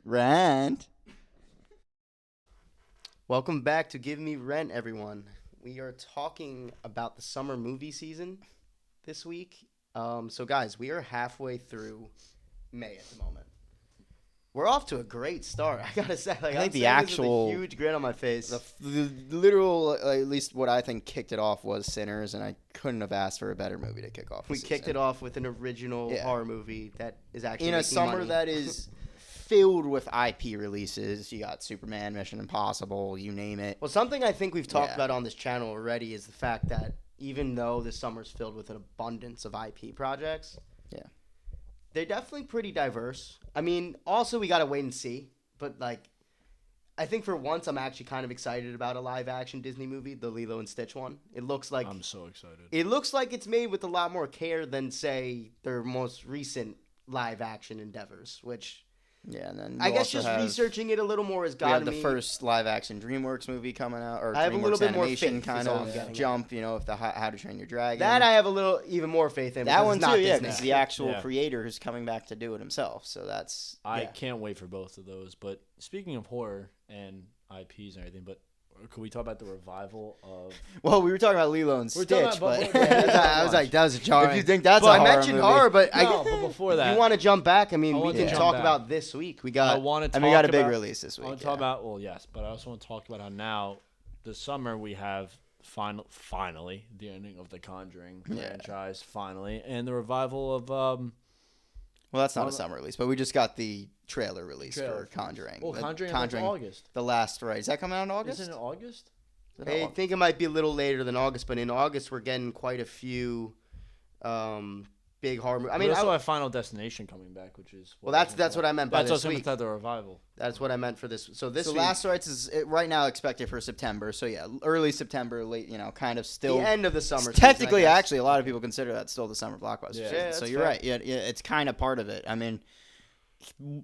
Rent. Welcome back to Give Me Rent, everyone. We are talking about the summer movie season this week. So, guys, we are halfway through May at the moment. We're off to a great start. I gotta say, I think the actual with a huge grin on my face. The literal, at least what I think kicked it off was Sinners, and I couldn't have asked for a better movie to kick off. We kicked it off with an original horror movie that is actually in a making summer money. that is filled with IP releases. You got Superman, Mission Impossible, you name it. Well, something I think we've talked about on this channel already is the fact that even though the summer's filled with an abundance of IP projects, they're definitely pretty diverse. I mean, also we gotta wait and see, but I think for once I'm actually kind of excited about a live-action Disney movie, the Lilo and Stitch one. It looks like I'm so excited. It looks like it's made with a lot more care than, say, their most recent live-action endeavors, which. Yeah, and then I guess just researching it a little more has gotten me. We have the first live-action DreamWorks movie coming out, or I have DreamWorks a little bit more animation faith, kind of jump. You know, if the How to Train Your Dragon. That I have a little even more faith in. That one too, yeah, because the actual creator is coming back to do it himself. So that's. I can't wait for both of those. But speaking of horror and IPs and everything, but. Could we talk about the revival of? Well, we were talking about Lilo and Stitch, but I was like, that was jarring. If you think that's I mentioned horror, but but before that, you want to jump back? I mean, we can talk about this week. We got. We got a big release this week. I want to talk about but I also want to talk about how now, this summer we have finally the ending of the Conjuring franchise, finally, and the revival of. Well, that's not a summer release, but we just got the trailer release for Conjuring. Well, Conjuring in August. The last right. Is that coming out in August? Isn't it August? I think it might be a little later than August, but in August we're getting quite a few big horror movies. I mean, we also have Final Destination coming back, which is that's what I meant by this week. That's the revival. That's what I meant for this. So week, Last Rites is right now expected for September. So early September, late, kind of still the end of the summer. Technically, season, actually, a lot of people consider that still the summer blockbuster season. Yeah, so you're right. Yeah, it's kind of part of it. I mean,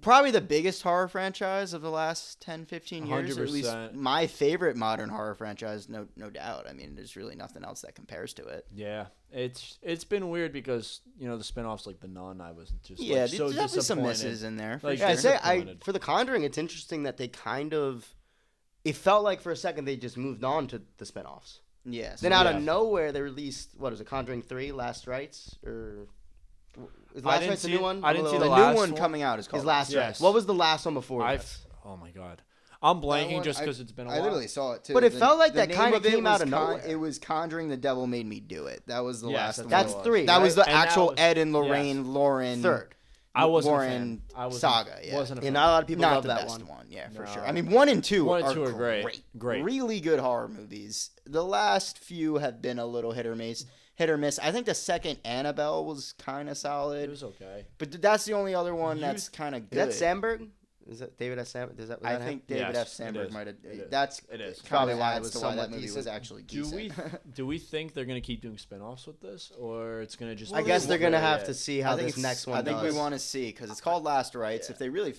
probably the biggest horror franchise of the last 10, 15 years. 100%. Or at least my favorite modern horror franchise, no doubt. I mean, there's really nothing else that compares to it. Yeah, it's been weird because the spin-offs like The Nun, I was just so there's disappointed. definitely some misses in there. Like, for The Conjuring, it's interesting that they kind of. It felt like for a second they just moved on to the spin-offs. Yes. Then out of nowhere they released Conjuring 3, Last Rites, or. Is Last Rites a new one? I didn't see the last new one coming out is called Last Rites. What was the last one before this? Oh my god, I'm blanking just because it's been a while. I literally saw it too. But it felt like that kind of came out of nowhere. It was Conjuring the Devil Made Me Do It. That was the last one. That's 3. That was the And actual Ed and Lorraine Lauren third. I wasn't Warren a fan. saga. Yeah. Wasn't a fan. And not a lot of people Not love the that best one. Yeah, for No. sure. I mean, 1 and 2 are great. Great. Really good horror movies. The last few have been a little hit or miss. I think the second Annabelle was kind of solid. It was okay. But that's the only other one that's kind of good. Is that Sandberg? Is that David F. Sandberg? I think David F. Sandberg might have. That's probably why that movie was actually decent. Do we think they're gonna keep doing spin-offs with this, or it's gonna just? I guess they're gonna have to see how this next one does. I think we want to see because it's called Last Rites. If they really.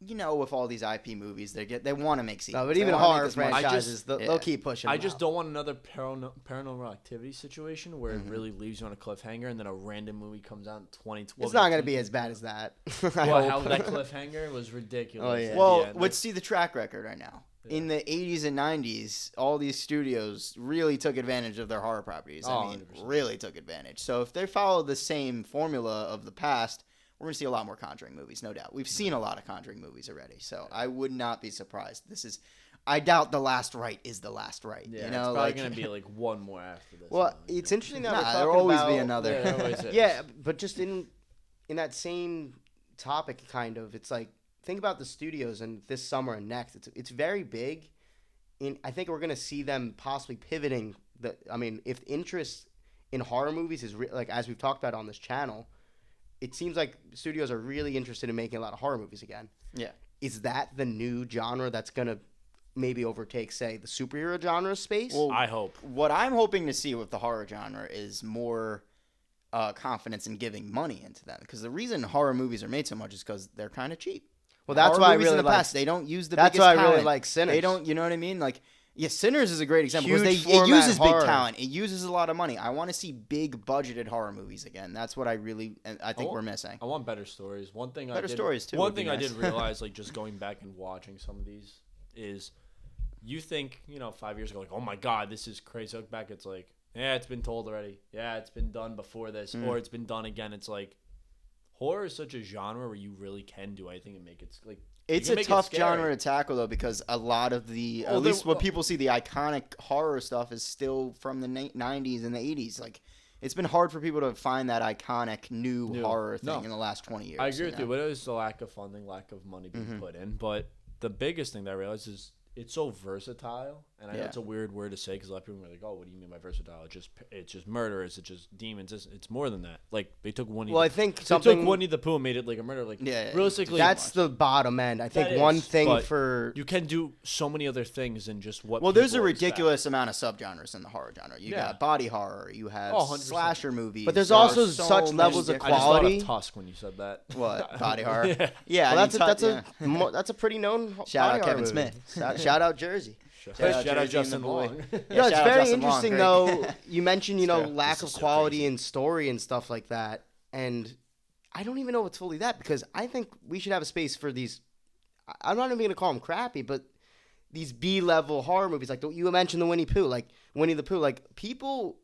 With all these IP movies, they want to make sequels. No, but even horror franchises, they'll keep pushing. I just don't want another paranormal activity situation where it really leaves you on a cliffhanger and then a random movie comes out in 2012. It's not going to be as bad as that. How that cliffhanger was ridiculous. Oh, yeah. Well, let's see the track record right now. Yeah. In the 80s and 90s, all these studios really took advantage of their horror properties. I mean, 100%. Really took advantage. So if they follow the same formula of the past, we're going to see a lot more Conjuring movies, no doubt. We've seen a lot of Conjuring movies already, so I would not be surprised. I doubt the last rite is the last rite. Yeah, it's probably going to be like one more after this. Well, it's interesting that we're talking there'll always about, be another. Yeah, there always is. Yeah, but just in that same topic, kind of, it's like, think about the studios and this summer and next. It's very big. I think we're going to see them possibly pivoting. If interest in horror movies is, as we've talked about on this channel, it seems like studios are really interested in making a lot of horror movies again. Yeah. Is that the new genre that's going to maybe overtake, say, the superhero genre space? Well, I hope. What I'm hoping to see with the horror genre is more confidence in giving money into them. Because the reason horror movies are made so much is because they're kind of cheap. Well, that's horror why I movies really in the like. past, they don't use the that's biggest why I talent. really like Sinners. They don't, you know what I mean? Like Yeah, Sinners is a great example because it uses big talent. It uses a lot of money. I want to see big budgeted horror movies again. That's what I think we're missing. I want better stories. One thing I did realize, like just going back and watching some of these, is you think 5 years ago, like, oh my god, this is crazy. Look back, it's like, yeah, it's been told already. Yeah, it's been done before this, or it's been done again. It's like horror is such a genre where you really can do anything and make it like. It's a tough genre to tackle, though, because a lot of at least what people see, the iconic horror stuff is still from the 90s and the 80s. Like, it's been hard for people to find that iconic new horror thing in the last 20 years. I agree with you, but it was the lack of funding, lack of money being put in. But the biggest thing that I realized is it's so versatile, and I know it's a weird word to say because a lot of people are like, "Oh, what do you mean by versatile? It's just murder? Is it just demons? It's more than that." Like they took Winnie. Well, I think they took Winnie the Pooh and made it like a murder. Like realistically, that's the bottom end. I think one thing for you can do so many other things than just what. Well, there's a ridiculous amount of subgenres in the horror genre. You got body horror, you have slasher movies, but there's also such levels of quality. I just thought of Tusk when you said that. What body horror? Yeah, well, that's a pretty known. Shout out Kevin Smith. Shout out Jersey. Shout out Justin Long. It's very interesting though. You mentioned lack of quality and story and stuff like that, and I don't even know what's fully that because I think we should have a space for these. I'm not even gonna call them crappy, but these B-level horror movies, like you mentioned the Winnie the Pooh, like people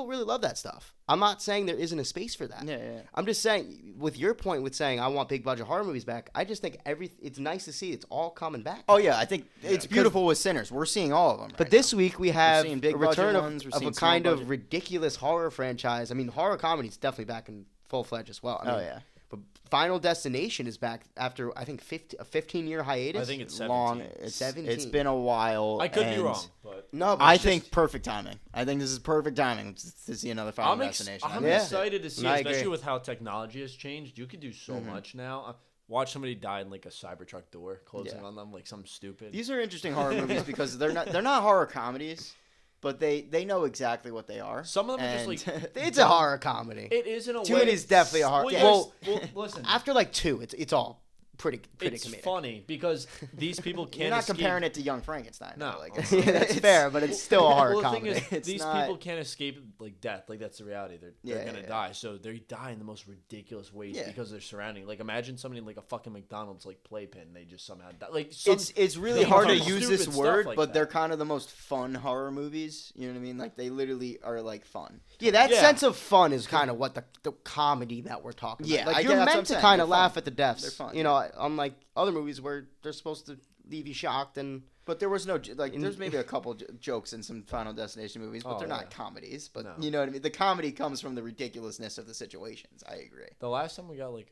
really love that stuff. I'm not saying there isn't a space for that. Yeah. I'm just saying, with your point with saying I want big budget horror movies back, I just think it's nice to see it's all coming back. Oh yeah, I think it's beautiful with Sinners. We're seeing all of them. But this week we have a return of a kind of ridiculous horror franchise. I mean, horror comedy is definitely back in full fledged as well. Yeah. But Final Destination is back after I think a 15-year hiatus. I think it's 17. Long. 17. It's been a while. I could be wrong, but I think perfect timing. I think this is perfect timing to see another Final Destination. I'm excited to see, especially with how technology has changed. You could do so much now. Watch somebody die in like a Cybertruck door closing on them, like something stupid. These are interesting horror movies because they're not horror comedies. But they know exactly what they are. Some of them are just like it's a horror comedy. It is in a way. 2 is definitely a horror. Well, listen. After like 2, it's all pretty it's comedic. funny because these people can't. You're not comparing it to Young Frankenstein. No, that's fair, but it's still a horror comedy. The thing is, these people can't escape like death. Like that's the reality. They're gonna die. So they die in the most ridiculous ways because they're surrounding. Like imagine somebody in like a fucking McDonald's like playpen. They just somehow die. Like it's really hard to use this word, like but they're kind of the most fun horror movies. You know what I mean? Like they literally are like fun. Yeah, that sense of fun is kind of what the comedy that we're talking about. Yeah, like you're meant to kind of laugh at the deaths. They're fun. You know, unlike other movies where they're supposed to leave you shocked but there was no there's maybe a couple jokes in some Final Destination movies, but they're not comedies. But you know what I mean? The comedy comes from the ridiculousness of the situations. I agree. The last time we got like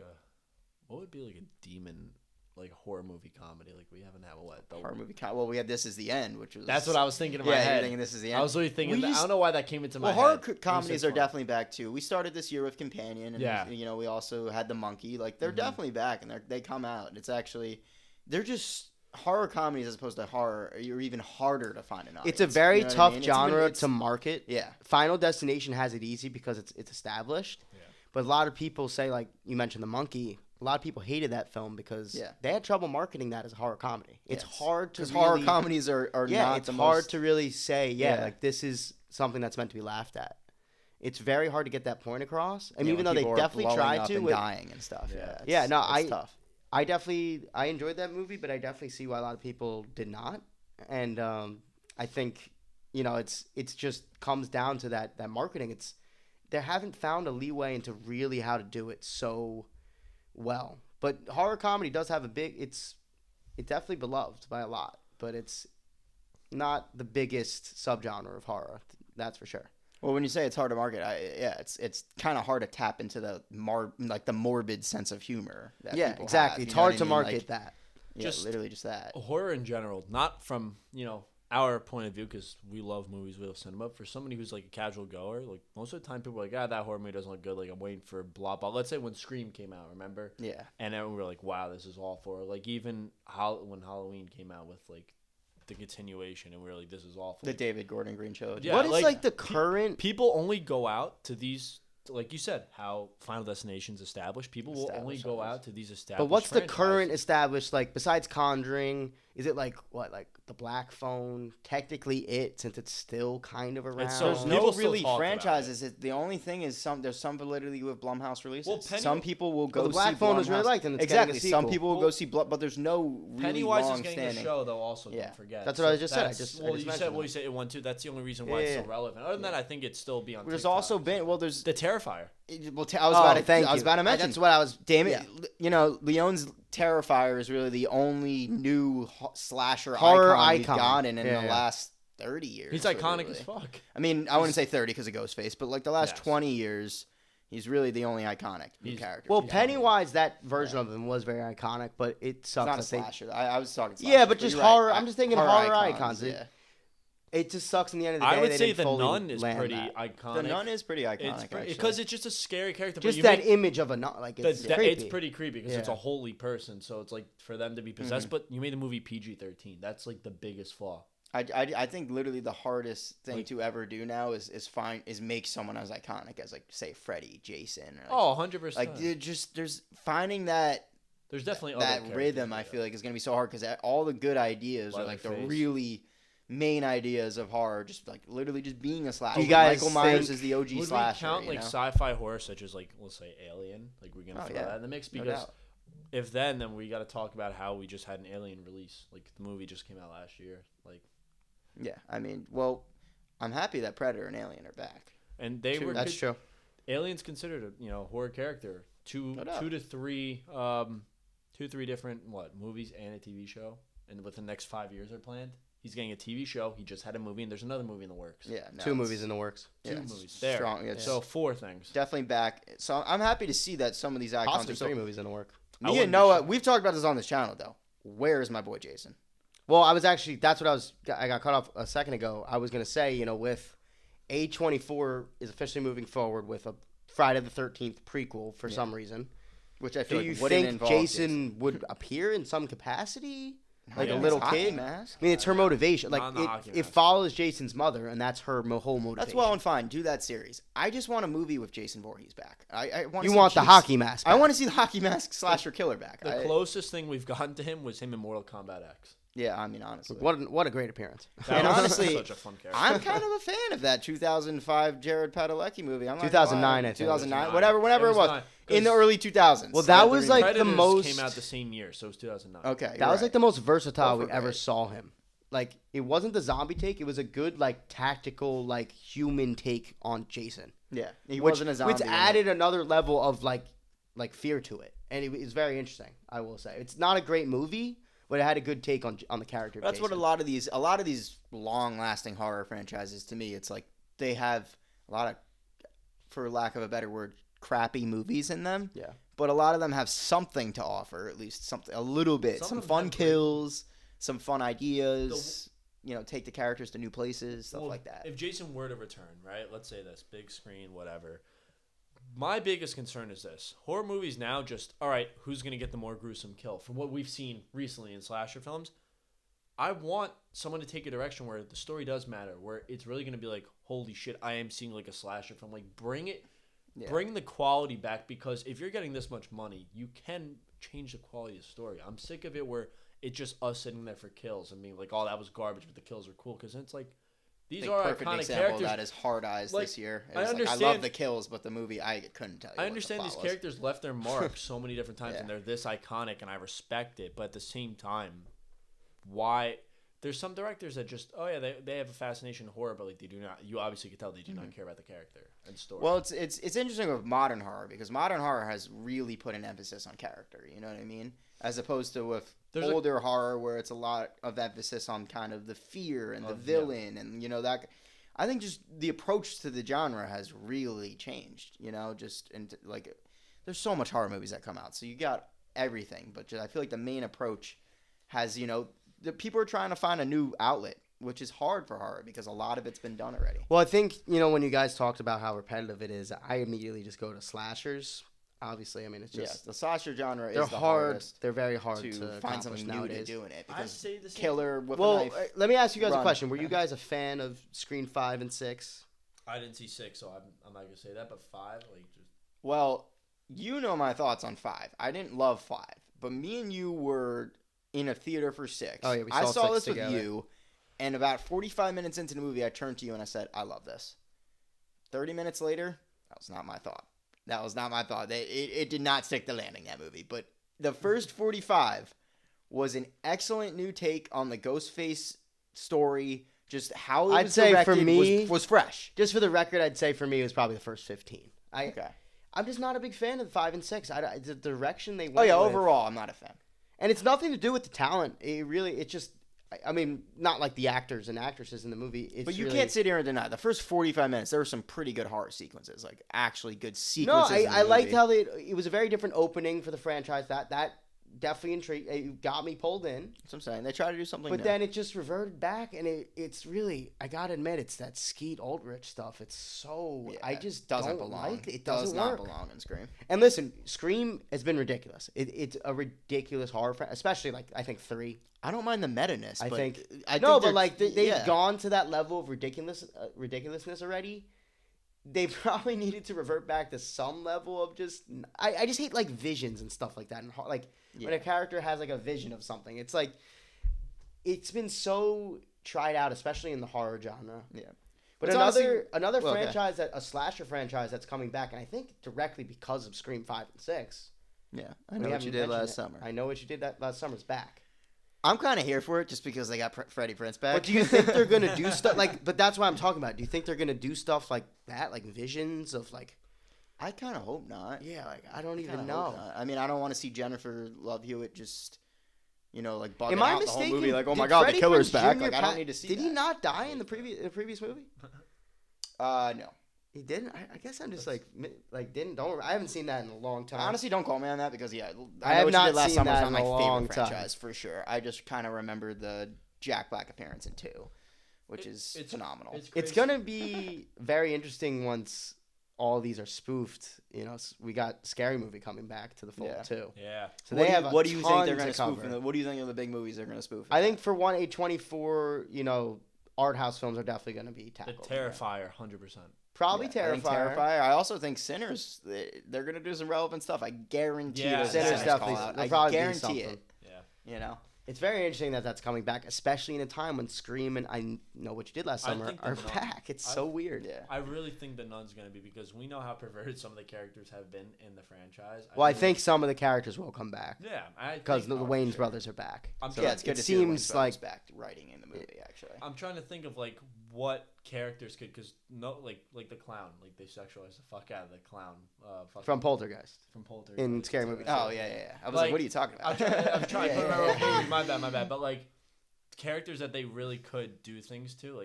what would be like a demon like horror movie comedy? Like we haven't had horror movie. Well, we had This Is the End, which was that's what I was thinking in my head. Thinking This Is the End. I was really thinking. I don't know why that came into my head. Horror comedies are definitely back too. We started this year with Companion, and we also had The Monkey. Like they're definitely back, and they come out. And it's actually they're just horror comedies as opposed to horror. You're even harder to find an audience. It's a very tough genre to market. Yeah, Final Destination has it easy because it's established. Yeah. But a lot of people say, like you mentioned, The Monkey. A lot of people hated that film because they had trouble marketing that as a horror comedy. It's hard to really, horror comedies are not it's hard to really say like this is something that's meant to be laughed at. It's very hard to get that point across. And even though they definitely tried to and dying and stuff. It's tough. I enjoyed that movie, but I definitely see why a lot of people did not. And I think it's just comes down to that marketing. They haven't found a leeway into really how to do it so well. But horror comedy does have it's definitely beloved by a lot, but it's not the biggest subgenre of horror, that's for sure. Well, when you say it's hard to market, it's kind of hard to tap into the morbid sense of humor that people exactly have, it's hard to market that. Just literally just that. Horror in general, not from our point of view, because we love movies, we love cinema. For somebody who's like a casual goer, like most of the time people are like, that horror movie doesn't look good. Like I'm waiting for blah blah. Let's say when Scream came out, remember? Yeah. And then we were like, wow, this is awful. Or like even when Halloween came out with like the continuation, and we were like, this is awful. The David Gordon Green trilogy. Yeah, what is like the current people only go out to these like you said, how Final Destination's established. People will only go out to these established. But what's the franchises. current established, like, besides Conjuring? Is it like the Black Phone? Technically, since it's still kind of around. So There's people no still really talk about franchises. The only thing is there's some validity with Blumhouse releases. Well, some people will go the Black see Phone was really Blumhouse. liked, and it's exactly. getting a sequel. Some people will go see but there's no really Pennywise is long-standing. getting a show though. Also, don't forget. That's what I just said. I That's- just well, mentioned you said it won too. That's the only reason why it's so relevant. Other than that, I think it's still be on. There's TikTok. also been there's The Terrifier. I was about to mention. That's what I was. Damn it! Leon's Terrifier is really the only new slasher horror icon we've icon gotten in the last 30 years. He's iconic literally. as fuck. I mean, I wouldn't say 30 because of Ghostface, but like the last Yes. 20 years, he's really the only iconic character. Well, Pennywise, that version of him was very iconic, but it it's sucks. not a I think. slasher. I was talking slasher. Yeah, but just you're right. horror. I'm just thinking horror icons. Yeah. It just sucks in the end of the day. I would they say didn't the fully Nun is land pretty that. iconic. The Nun is pretty iconic, because it's just a scary character. Just but that image of a nun, like it's creepy. It's pretty creepy because it's a holy person. So it's like for them to be possessed. But you made the movie PG-13. That's like the biggest flaw. I think literally the hardest thing to ever do now is make someone as iconic as like say Freddy, Jason. Or like, 100%. Like there's finding that. There's definitely that other rhythm. I feel like is gonna be so hard because all the good ideas are like the really main ideas of horror, just like literally just being a slasher. You guys Michael Myers think- is the OG Would slasher. we count you like know? sci-fi horror such as like let's say Alien? Like we're gonna throw that in the mix No because doubt. if then we got to talk about how we just had an Alien release. Like the movie just came out last year. Like yeah, I mean, well, I'm happy that Predator and Alien are back. and they were That's true. Alien's considered a horror character. Two to three different movies and a TV show, and within the next 5 years are planned. He's getting a TV show. He just had a movie, and there's another movie in the works. Yeah, no, 2 movies in the works. Yeah, Two movies there. Strong, So 4 things. Definitely back. So I'm happy to see that some of these icons Possibly are 3 movies in the work. Me and Noah, we've talked about this on this channel though. Where is my boy Jason? Well, I got cut off a second ago. I was going to say, with A24 is officially moving forward with a Friday the 13th prequel for some reason. Which I feel Do you like wouldn't think involve Jason would appear in some capacity? Like a in little his hockey kid? mask? I mean, it's her motivation. Not in the Like, hockey it mask. follows Jason's mother, and that's her whole motivation. That's well and fine. Do that series. I just want a movie with Jason Voorhees back. I want. You want the hockey mask I back. want to see the hockey mask slasher killer back. The closest thing we've gotten to him was him in Mortal Kombat X. Yeah, I mean honestly. What a great appearance. That And was honestly, such a fun character. I'm kind of a fan of that 2005 Jared Padalecki movie. I'm not 2009, gonna lie. I think. 2009, 2009. whenever it was. Not- In the early 2000s. Well, that was like the Predators most. came out the same year, so it was 2009. Okay. That was like the most versatile we Both were ever great. saw him. Like, it wasn't the zombie take. It was a good, like, tactical, like, human take on Jason. Yeah. He Which, wasn't a zombie. which in it. added another level of, like fear to it. And it's very interesting, I will say. It's not a great movie, but it had a good take on the character of That's what Jason. a lot of these long-lasting horror franchises, to me, it's like they have a lot of, for lack of a better word, crappy movies in them. Yeah. But a lot of them have something to offer, at least something, a little bit. Some Some of them fun have kills, some fun ideas. Take the characters to new places, stuff like that. If Jason were to return, right? Let's say this, big screen, whatever. My biggest concern is this. Horror movies now just, all right, who's going to get the more gruesome kill? From what we've seen recently in slasher films, I want someone to take a direction where the story does matter, where it's really going to be like, holy shit, I am seeing like a slasher film. Like, bring the quality back, because if you're getting this much money, you can change the quality of the story. I'm sick of it where it's just us sitting there for kills and being like, oh, that was garbage, but the kills are cool. Because it's like, these are perfect iconic example characters. of that is Hard Eyes Like, this year. I understand- I love the kills, but the movie I couldn't tell you. I what understand the these plot was. characters left their mark so many different times, Yeah. and they're this iconic, and I respect it. But at the same time, why? There's some directors that just, oh yeah, they have a fascination in horror, but like they do not. You obviously can tell they do not care about the character and story. Well, it's interesting with modern horror because modern horror has really put an emphasis on character. You know what I mean? As opposed to with older horror where it's a lot of emphasis on kind of the fear and the villain and that. I think just the approach to the genre has really changed. There's so much horror movies that come out, so you got everything. But I feel like the main approach has the people are trying to find a new outlet, which is hard for horror because a lot of it's been done already. Well, I think, when you guys talked about how repetitive it is, I immediately just go to slashers. Obviously, I mean, it's just... the slasher genre they're is the hard. hardest They're very hard to to find something new nowadays. to do in it. I Because say the same killer with a Well, knife. let me ask you guys a run. question. Were you guys a fan of Screen 5 and 6? I didn't see 6, so I'm not gonna say that. But 5, like just. Well, you know my thoughts on 5. I didn't love 5, but me and you were in a theater for 6. Oh yeah, I saw 6 this together. with you, and about 45 minutes into the movie, I turned to you and I said, "I love this." 30 minutes later, that was not my thought. That was not my thought. It did not stick the landing, that movie. But the first 45 was an excellent new take on the Ghostface story. Just how it was directed for me, was fresh. Just for the record, I'd say for me it was probably the first 15. Okay. I'm just not a big fan of 5 and 6. The direction they went. Oh yeah, with, overall, I'm not a fan. and it's nothing to do with the talent. It just. I mean, not like the actors and actresses in the movie. It's But you really, can't sit here and deny the first 45 minutes. There were some pretty good horror sequences, like actually good No, sequences. I liked how it was a very different opening for the franchise. That definitely intrigued. It got me pulled in. That's what I'm saying. They try to do something But new. then it just reverted back, and it's really, I gotta admit, it's that Skeet Ulrich stuff. It's so Yeah, I just doesn't don't belong. like it. It does doesn't not work. belong in Scream. And listen, Scream has been ridiculous. It's a ridiculous horror, especially like I think 3. I don't mind the meta-ness. I but think I no, think but like they've yeah. gone to that level of ridiculousness already. They probably needed to revert back to some level of just. I just hate like visions and stuff like that, and like when a character has like a vision of something, it's like it's been so tried out, especially in the horror genre. Yeah. But It's another honestly- okay. franchise a slasher franchise that's coming back, and I think directly because of Scream 5 and 6. Yeah, I We know what haven't you did mentioned last it. summer. I know what you did that last summer's back. I'm kind of here for it just because they got Freddie Prinze back. But do you think they're gonna do stuff like? But that's what I'm talking about. Do you think they're gonna do stuff like that, like visions of like? I kind of hope not. Yeah, like I don't Kinda even hope know. not. I mean, I don't want to see Jennifer Love Hewitt just, like bugging Am I out the whole mistaken? movie. Like, oh my Did God, Freddie the killer's Prinze back. Jr. Like, I don't need to see Did that. he not die in the previous movie? No. He didn't. I guess I'm just like didn't. Don't. I haven't seen that in a long time. Honestly, don't call me on that because I I have know what you not did last seen summer. It's that not in my a long favorite time. franchise for sure. I just kind of remember the Jack Black appearance in 2, which is phenomenal. It's crazy. gonna be very interesting once all these are spoofed. We got Scary Movie coming back to the fold Yeah. too. Yeah. So What they do you- have. what do you think they're going going to to spoof? cover. What do you think are the big movies they're going to spoof? I think for A24, art house films are definitely going to be The tackled. Terrifier, 100%. Probably I Terrifier. think Terrifier. I also think Sinners. They're going to do some relevant stuff. I guarantee. Yeah, there's a Sinners Sinners definitely. call out. there'll I probably be guarantee something. it. Yeah. It's very interesting that that's coming back, especially in a time when Scream and I Know What You Did Last I Summer think are the Nun- back. It's so weird. Yeah. I really think the Nun's going to be because we know how perverted some of the characters have been in the franchise. Well, I think some of the characters will come back Yeah. because the Wayans brothers are back. I'm So Yeah, it's good it to see the Wayans seems brothers like back writing in the movie. Actually, I'm trying to think of what characters could, because like the clown, they sexualize the fuck out of the clown. from Poltergeist from Poltergeist in Scary Movie. oh yeah. I was Like, like, what are you talking about? I'm trying to Yeah, remember. yeah, yeah. My bad. But characters that they really could do things to,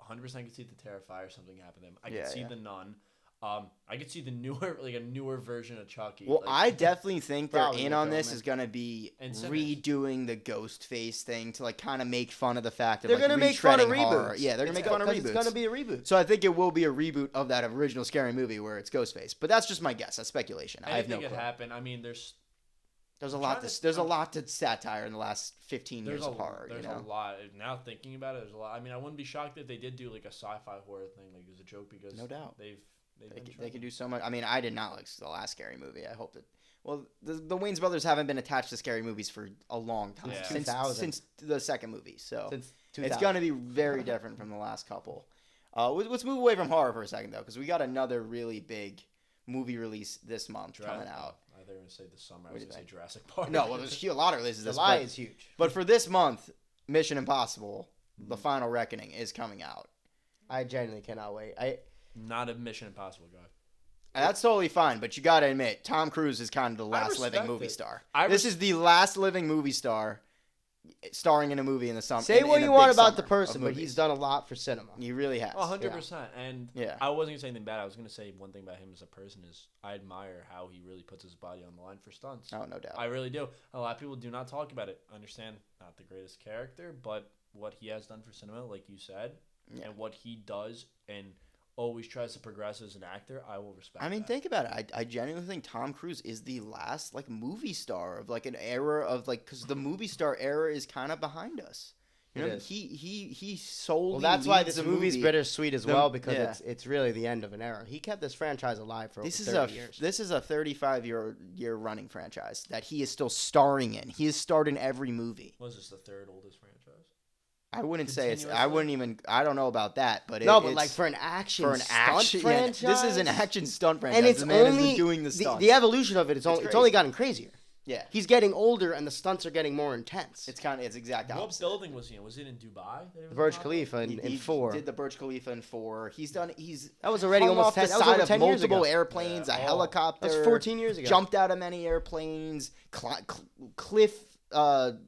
100% could see the Terrifier, something happen to them. I could see the Nun. I could see the newer, a newer version of Chucky. Well, I definitely think they're Probably in will on go, this man. is going to be And Sinners. redoing the ghost face thing to kind of make fun of the fact of They're going to make fun of retreading horror. reboots. Yeah, they're going to make fun of reboots. It's going to be a reboot. So I think it will be a reboot of that original Scary Movie where it's Ghostface. But that's just my guess. That's speculation. I have no Anything clue. could happen. I mean, there's There's a I'm lot trying to to- there's a lot to satire in the last 15 years of horror. There's a lot. Now thinking about it, there's a lot. I mean, I wouldn't be shocked if they did do a sci-fi horror thing, as a joke, because No doubt. they've They can do so much. I mean, I did not like the last Scary Movie. I hope that. Well, the Wayans brothers haven't been attached to scary movies for a long time. Yeah. Since 2000. Since the second movie. So Since it's 2000. going to be very different from the last couple. Let's move away from horror for a second, though, because we got another really big movie release this month coming out. I thought you were going to say this summer. I What was do you going to say think? Jurassic Park. No, well, there's a lot of releases this July month. is huge. But for this month, Mission Impossible, The Final Reckoning, is coming out. I genuinely cannot wait. Not a Mission Impossible guy. And that's totally fine, but you got to admit, Tom Cruise is kind of the last living respect movie it. star. I This is the last living movie star starring in a movie in the summer. Say what in a you want big about the summer person, of but movies. he's done a lot for cinema. He really has. 100%. And Yeah. I wasn't going to say anything bad. I was going to say one thing about him as a person is I admire how he really puts his body on the line for stunts. Oh, no doubt. I really do. A lot of people do not talk about it. I understand not the greatest character, but what he has done for cinema, like you said, Yeah. and what he does and always tries to progress as an actor, I will respect I mean, that. think about it. I genuinely think Tom Cruise is the last movie star of an era of because the movie star era is kind of behind us. You know, he solely. Well, that's why this leads movie's bittersweet as well, because yeah. it's really the end of an era. He kept this franchise alive for over 30 years. This is a 35-year running franchise that he is still starring in. He has starred in every movie. Was this the third oldest franchise? I wouldn't say it's. I wouldn't even. I don't know about that, but but like for an action stunt franchise, this is an action stunt franchise. And it's the man only has been doing the stunts. The evolution of it. It's only gotten crazier. Yeah, he's getting older, and the stunts are getting more intense. It's exact opposite. What building was he in? Was it in Dubai? The Burj Khalifa in 4. He did the Burj Khalifa in 4. That was already almost 10. That was over 10 years ago. Multiple airplanes, a helicopter. That was 14 years ago. Jumped out of many airplanes, cliff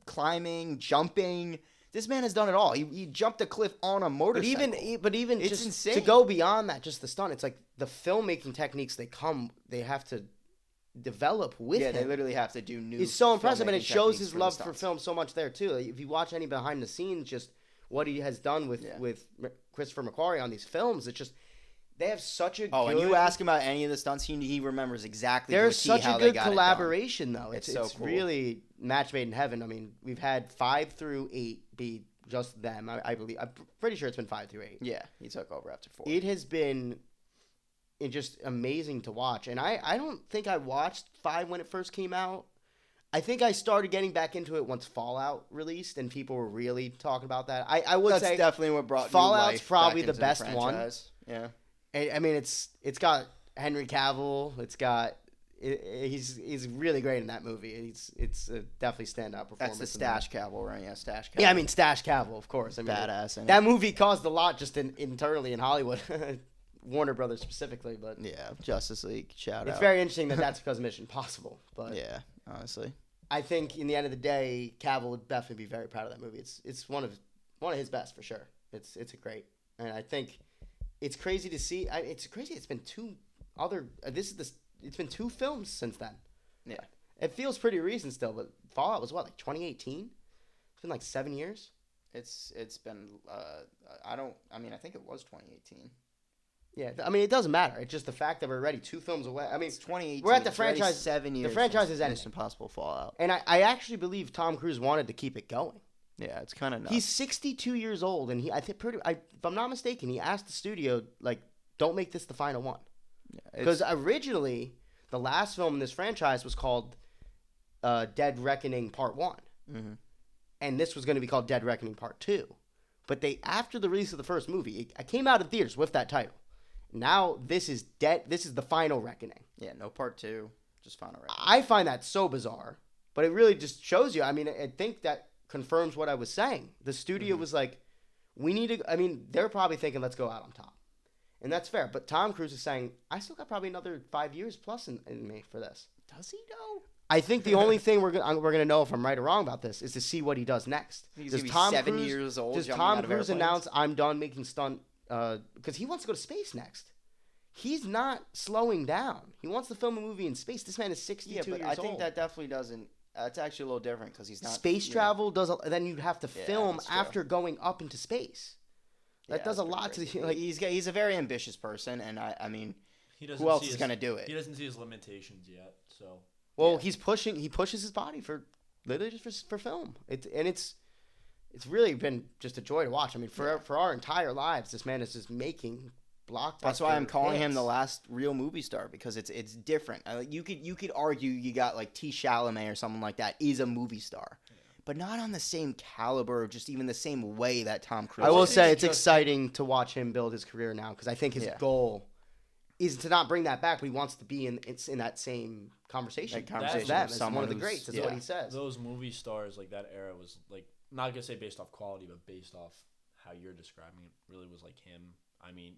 climbing, jumping. This man has done it all. He jumped a cliff on a motorcycle. But even it's just insane. To go beyond that, just the stunt. It's like the filmmaking techniques they have to develop with him. Yeah, they literally have to do new. It's so impressive, and it shows his love for film so much there too. Like, if you watch any behind the scenes, just what he has done with Christopher McQuarrie on these films, it's just they have such a. And you ask him about any of the stunts, he remembers exactly. There's such a good collaboration, though. It's so cool. Really match made in heaven. I mean, we've had 5 through 8 be just them. I believe. I'm pretty sure it's been 5 through 8. Yeah, he took over after 4. It has been. It's just amazing to watch. And I don't think I watched 5 when it first came out. I think I started getting back into it once Fallout released and people were really talking about that. I would say that's definitely what brought Fallout's probably the best one. Yeah. I mean, it's got Henry Cavill. It's got he's really great in that movie. It's a definitely standout performance. That's the Stash Cavill, right? Yeah, Stash Cavill. Yeah, I mean Stash Cavill, of course. I mean, badass. That movie caused a lot just internally in Hollywood. Warner Brothers specifically, but yeah, Justice League, shout out. It's very interesting that's because of Mission Impossible, but yeah, honestly, I think in the end of the day, Cavill would definitely be very proud of that movie. It's one of his best for sure. It's a great, and I think it's crazy to see. It's crazy. It's been it's been 2 films since then. Yeah, it feels pretty recent still, but Fallout was what, like 2018? It's been like 7 years. It's been I think it was 2018. Yeah, I mean, it doesn't matter. It's just the fact that we're already 2 films away. I mean, it's 2018. We're at the franchise. 7 years. The franchise is ending. Mission Impossible Fallout. And I actually believe Tom Cruise wanted to keep it going. Yeah, it's kind of nuts. He's 62 years old, and if I'm not mistaken, he asked the studio, like, don't make this the final one. Because originally, the last film in this franchise was called Dead Reckoning Part 1. Mm-hmm. And this was going to be called Dead Reckoning Part 2. But after the release of the first movie, it came out in theaters with that title. Now this is the final reckoning. Yeah, no part 2, just final reckoning. I find that so bizarre, but it really just shows you. I mean, I think that confirms what I was saying. The studio was like, we need to. I mean, they're probably thinking, let's go out on top, and that's fair. But Tom Cruise is saying, I still got probably another 5 years plus in me for this. Does he though? I think the only thing we're gonna know if I'm right or wrong about this is to see what he does next. He's gonna be 7 years old. Does Tom Cruise announce I'm done making stunt? Because he wants to go to space next. He's not slowing down. He wants to film a movie in space. This man is 62 years old. Yeah, but I think that definitely doesn't. It's actually a little different because he's not. Space travel does. Then you have to film after going up into space. That does a lot to like. He's a very ambitious person, and I mean, who else is gonna do it? He doesn't see his limitations yet, so. Well, he's pushing. He pushes his body for literally just for film. It's really been just a joy to watch. I mean, for our entire lives, this man is just making blockbuster. That's why I'm calling him hits. the last real movie star, because it's different. You could argue you got like T. Chalamet or something like that is a movie star, but not on the same caliber, just even the same way that Tom Cruise. I will say it's exciting to watch him build his career now, because I think his goal is to not bring that back, but he wants to be in that same conversation. As one of the greats, is what he says. Those movie stars, like that era was like, not gonna say based off quality, but based off how you're describing it, really was like him. I mean,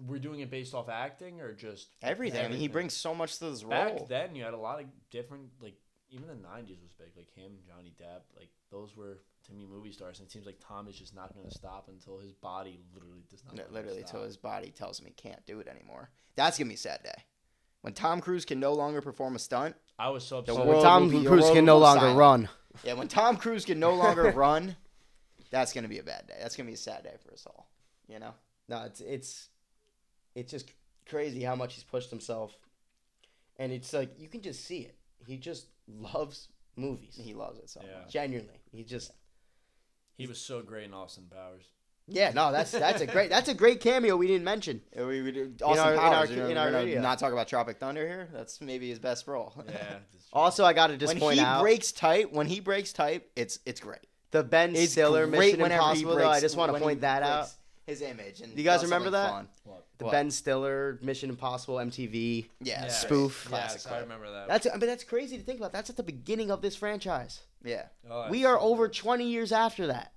we're doing it based off acting or just everything. I mean, he brings so much to this role. Back then, you had a lot of different, like, even the 90s was big. Like him, Johnny Depp, like those were, to me, movie stars. And it seems like Tom is just not going to stop until his body literally does not. Literally, until his body tells him he can't do it anymore. That's going to be a sad day. When Tom Cruise can no longer perform a stunt. I was so upset. When Tom Cruise can no longer run. Yeah, when Tom Cruise can no longer run, that's going to be a bad day. That's going to be a sad day for us all. You know? No, it's just crazy how much he's pushed himself. And it's like, you can just see it. He just loves movies. He loves it so much. Genuinely. He just... He was so great in Austin Powers. Yeah, no, that's a great cameo we didn't mention. We did Austin Powers. In our radio. Not talk about Tropic Thunder here. That's maybe his best role. Yeah. Also, I got to just point out when he breaks type, it's great. The Ben Stiller Mission Impossible. Though, I just want to point that out. His image. And do you guys remember that? Fun. The Ben Stiller Mission Impossible MTV spoof. Yes, I remember that. That's crazy to think about. That's at the beginning of this franchise. Yeah. We are over 20 years after that.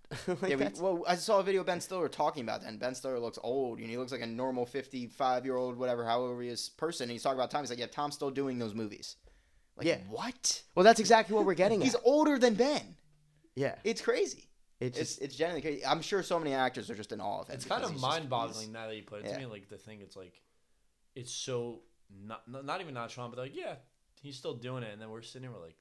I saw a video of Ben Stiller talking about that, and Ben Stiller looks old, and he looks like a normal 55-year-old, whatever, however he is person, and he's talking about Tom. He's like, yeah, Tom's still doing those movies. Like, what? Well, that's exactly what we're getting He's older than Ben. Yeah. It's crazy. It's genuinely crazy. I'm sure so many actors are just in awe of him. It's kind of mind-boggling now that you put it to me. Like, the thing, it's like, it's so, not even nonchalant, but like, yeah, he's still doing it, and then we're sitting here with like,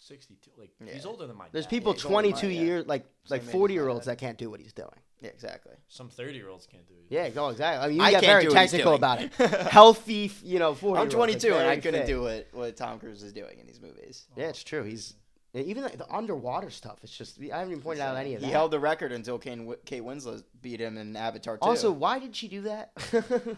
62. Like, he's older than my dad. There's people 22 years, like 40-year-olds that can't do what he's doing. Yeah, exactly. Some 30-year-olds can't do it. Yeah, go exactly. I mean, I get can't very do what he's technical doing. about it. Healthy, 40-year-olds. I'm 22 and I couldn't fit. do what Tom Cruise is doing in these movies. Yeah, it's true. He's even the underwater stuff. It's just I haven't even pointed out any of that. He held the record until Kate Winslet beat him in Avatar 2. Also, why did she do that?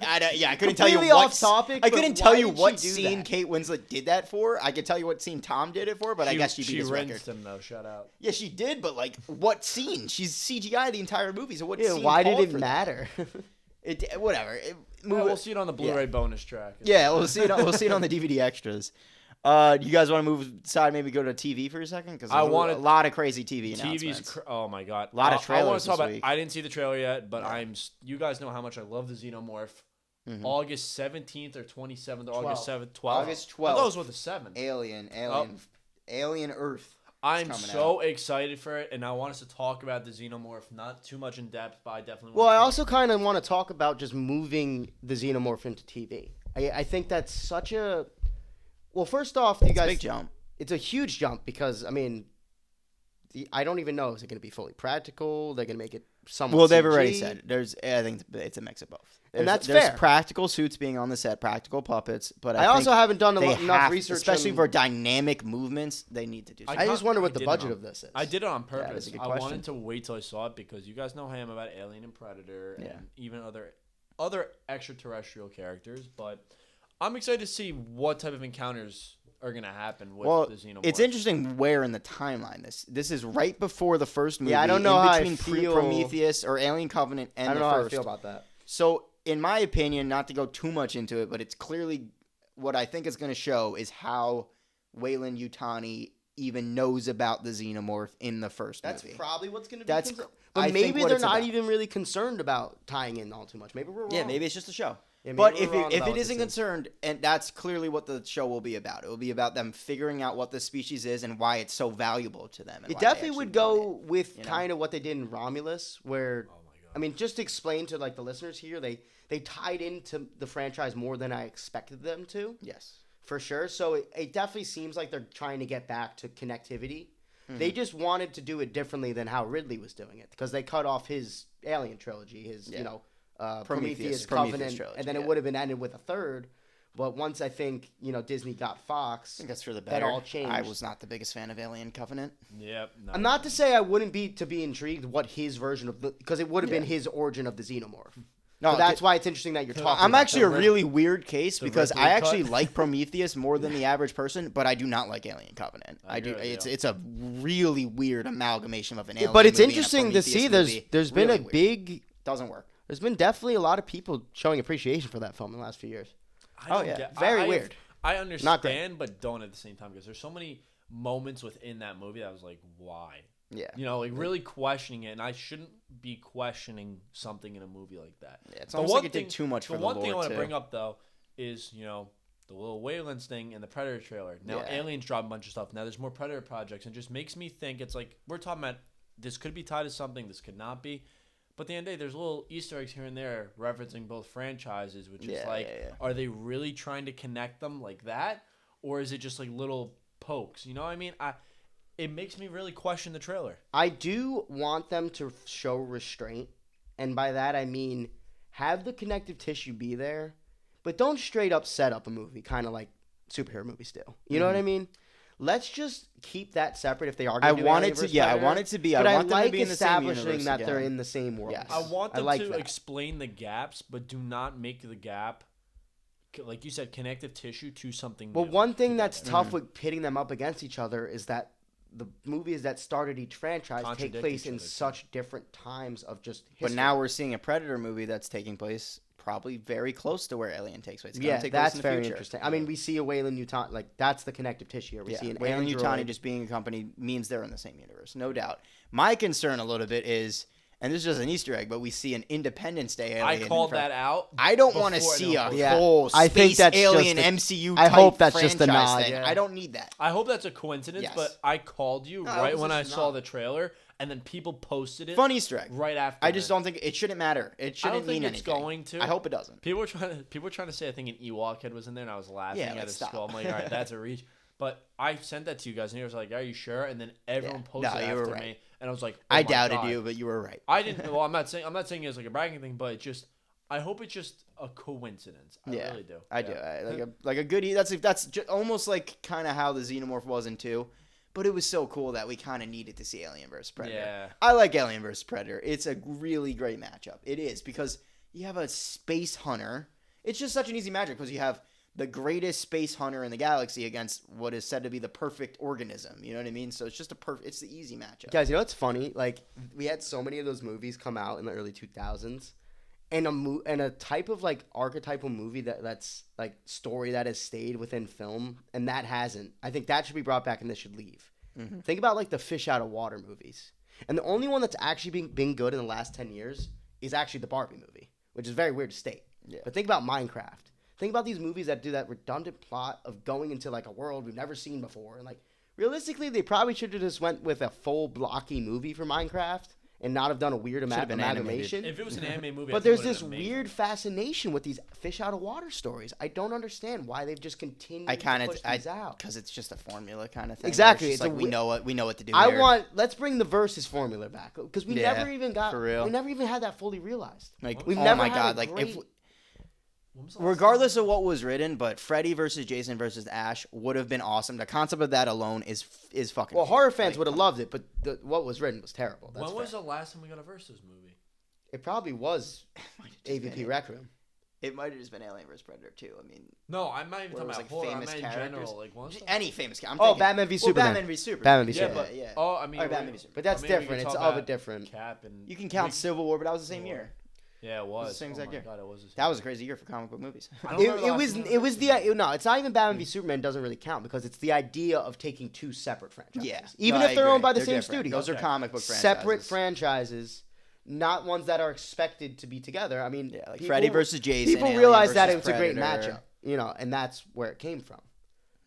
I couldn't tell you what off topic. I couldn't tell you what scene scene Kate Winslet did that for. I could tell you what scene Tom did it for, but I guess she beat his record. She rinsed him though. Shout out. Yeah, she did, but like, what scene? She's CGI the entire movie, so what scene? Why did it matter? Whatever. We'll see it on the Blu-ray bonus track. Yeah, we'll see it. We'll see it on the DVD extras. You guys want to move aside? Maybe go to TV for a second because a lot of crazy TV announcements. Oh my god, a lot of trailers. I want to talk this about. week. I didn't see the trailer yet, but you guys know how much I love the Xenomorph. Mm-hmm. August 17th or 27th, or August 7th, 12th. August 12th. I thought it was with the 7th. Alien Earth. I'm so excited for it, and I want us to talk about the Xenomorph, not too much in depth, but I definitely. Well, I also kind of want to talk about just moving the Xenomorph into TV. I think that's such a. Well, first off, you guys. It's a big jump. It's a huge jump because, I mean, I don't even know. Is it going to be fully practical? They're going to make it somewhat Well, they've CG? already said. I think it's a mix of both. And that's there's fair. Practical suits being on the set, practical puppets, but I also haven't done enough research. Especially for dynamic movements, they need to do something. I just wonder what the budget of this is. I did it on purpose. That is a good I question. wanted to wait till I saw it because you guys know how I am about Alien and Predator and even other extraterrestrial characters, but I'm excited to see what type of encounters are going to happen with the Xenomorph. It's interesting where in the timeline this is right before the first movie. Yeah, I don't know in how between I feel. Prometheus or Alien Covenant and the first. I don't know how I feel about that. So, in my opinion, not to go too much into it, but it's clearly what I think it's going to show is how Weyland Yutani even knows about the Xenomorph in the first movie. That's probably what's going to be. But maybe they're not even really concerned about tying in all too much. Maybe we're wrong. Yeah, maybe it's just a show. Yeah, but if it isn't concerned, and that's clearly what the show will be about. It will be about them figuring out what the species is and why it's so valuable to them. It definitely would go with kind of what they did in Romulus, where I mean, just to explain to like the listeners here, they tied into the franchise more than I expected them to. Yes, for sure. So it definitely seems like they're trying to get back to connectivity. Mm-hmm. They just wanted to do it differently than how Ridley was doing it because they cut off his Alien trilogy, Prometheus Covenant, trilogy, and then it would have been ended with a third. But once I think Disney got Fox, I think that's for the better. That all changed. I was not the biggest fan of Alien Covenant. Yep. I'm not to say I wouldn't be intrigued what his version of because it would have been his origin of the Xenomorph. No, so that's why it's interesting that you're talking. I'm actually a really weird case because I actually like Prometheus more than the average person, but I do not like Alien Covenant. It's a really weird amalgamation of an alien. But it's movie interesting to see. There's been a big doesn't work. There's been definitely a lot of people showing appreciation for that film in the last few years. Very weird. I understand, but don't at the same time because there's so many moments within that movie that I was like, why? Yeah. Really questioning it, and I shouldn't be questioning something in a movie like that. Yeah, it's almost like it did too much for the lore, one thing I want to bring up, though, is, the little Wayland's thing in the Predator trailer. Now, Aliens dropped a bunch of stuff. Now, there's more Predator projects, and it just makes me think it's like, we're talking about this could be tied to something, this could not be. But at the end of the day, there's little Easter eggs here and there referencing both franchises, which is are they really trying to connect them like that? Or is it just like little pokes? You know what I mean? It makes me really question the trailer. I do want them to show restraint. And by that, I mean have the connective tissue be there, but don't straight up set up a movie, kind of like superhero movies do. You know what I mean? let's just keep that separate if they are I going to do want Alien it to. vs. Yeah, I Predator. want it to be. But I want them to like be in the same universe establishing that they're again. in the same world. Yes. I want them like to that. explain the gaps, but do not make the gap, like you said, connective tissue to something Well, new one thing together. that's tough with pitting them up against each other is that the movies that started each franchise take Contradict place each in other, too. such different times of just history. But now we're seeing a Predator movie that's taking place probably very close to where Alien takes place. It's yeah, gonna take that's place in the very future. interesting. I mean, we see a Weyland-Yutani, like that's the connective tissue here. We Yeah, see an Weyland android. Yutani just being a company means they're in the same universe, no doubt. My concern a little bit is, and this is just an Easter egg, but we see an Independence Day alien. I called that out. I don't want to before- see no, a Yeah. whole I think space that's alien just a- MCU I type hope that's just a franchise nod, thing. yeah. I don't need that. I hope that's a coincidence, Yes. but I called you No, right it was when I just saw not. the trailer, and then people posted it Fun Easter egg. right after. I just that. don't think it shouldn't matter. It I shouldn't don't think mean it's anything. going to. I hope it doesn't. People were trying to say I think an Ewok head was in there, and I was laughing Yeah, at like, his stop. skull. I'm like, all right, that's a reach. But I sent that to you guys, and he was like, "Are you sure?" And then everyone posted No, you were after right. me, and I was like, oh I my doubted God. you, but you were right. I didn't. Well, I'm not saying it's like a bragging thing, but it just. I hope it's just a coincidence. I Yeah, really do. I do. Like a good. That's almost like kind of how the Xenomorph was in 2. But it was so cool that we kind of needed to see Alien vs. Predator. Yeah. I like Alien vs. Predator. It's a really great matchup. It is, because you have a space hunter. It's just such an easy matchup because you have the greatest space hunter in the galaxy against what is said to be the perfect organism. You know what I mean? So it's just it's the easy matchup. Guys, you know what's funny? Like, we had so many of those movies come out in the early 2000s. And a type of, like, archetypal movie that's, like, story that has stayed within film, and that hasn't. I think that should be brought back and this should leave. Mm-hmm. Think about, like, the fish out of water movies. And the only one that's actually been good in the last 10 years is actually the Barbie movie, which is very weird to state. Yeah. But think about Minecraft. Think about these movies that do that redundant plot of going into, like, a world we've never seen before. And, like, realistically, they probably should have just went with a full blocky movie for Minecraft and not have done a weird Should've been amalgamation. If it was an anime movie, I But think it there's would've this been amazing. weird fascination with these fish out of water stories. I don't understand why they've just continued to push these out. Because it's just a formula kind of thing. Exactly, It's just it's like a we know what to do. Here. Let's bring the versus formula back because we Yeah, never even got, for real. we never even had that fully realized. Like, We've oh never my had god, a like great- if. When was the last Regardless of what was written, but Freddy versus Jason versus Ash would have been awesome. The concept of that alone is fucking. Well, huge. horror fans Like, would have loved it, but what was written was terrible. time? That's When was fair. the last time we got a versus movie? It probably was AVP Requiem. It might have just been Alien vs Predator too. I mean, No, I'm not even Where it talking was, about like, horror. I'm famous in characters. general. Like, once any famous. I'm Oh, thinking, Batman v Superman. Batman v Superman. Batman v yeah, Superman. but yeah. oh, I mean, Or Batman v Superman. But that's I mean, we different. could It's talk of a about different. Cap and You can count we- Civil War, but that was the same War. year. Yeah, it was. the same Oh exact my year. God, it was. That was a crazy year for comic book movies. I don't remember the It last was time we it got a was versus the movie. no. It's not even Batman v Superman doesn't really count because it's the idea of taking two separate franchises. Yeah, even No, if I they're agree. owned by the They're same different. studio. Those are Okay. comic book franchises. Separate franchises, not ones that are expected to be together. I mean, Yeah, like people- Freddy versus Jason. People Alien realized that versus it was a great Predator. matchup, you know, and that's where it came from.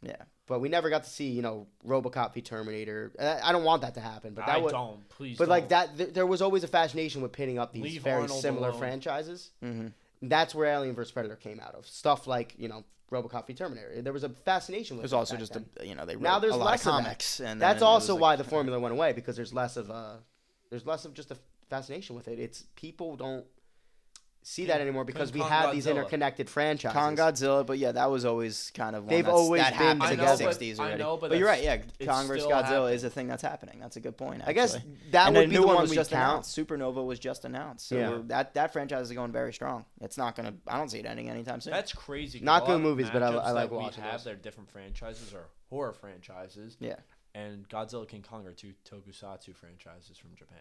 Yeah. But we never got to see, you know, RoboCop v Terminator. I don't want that to happen, but that I would. don't. Please. But like don't. that, there was always a fascination with pitting up these Leave very Arnold similar alone. franchises. Mm-hmm. That's where Alien vs Predator came out of. Stuff like, you know, RoboCop v Terminator. There was a fascination with. It was it also back just then. they wrote Now there's a lot less of of that. comics, and That's then it also was why like- the formula went away because there's less of just a fascination with it. It's people don't see that anymore because we Kong have these Godzilla. interconnected franchises. Kong Godzilla, but yeah, that was always kind of one They've that's- always that been happened in together. the 60s I already. know, but you're right, that's- yeah, it's Kong versus still Godzilla happening. is a thing that's happening. That's a good point. I guess actually. that And would a be new the one one was we just count. announced. Supernova was just announced, so Yeah. that franchise is going very strong. It's not gonna. I don't see it ending anytime soon. That's crazy. 'cause Not a good lot of movies, but I matchups like that watching we have those. their different franchises or horror franchises. Yeah. And Godzilla, King Kong are two tokusatsu franchises from Japan.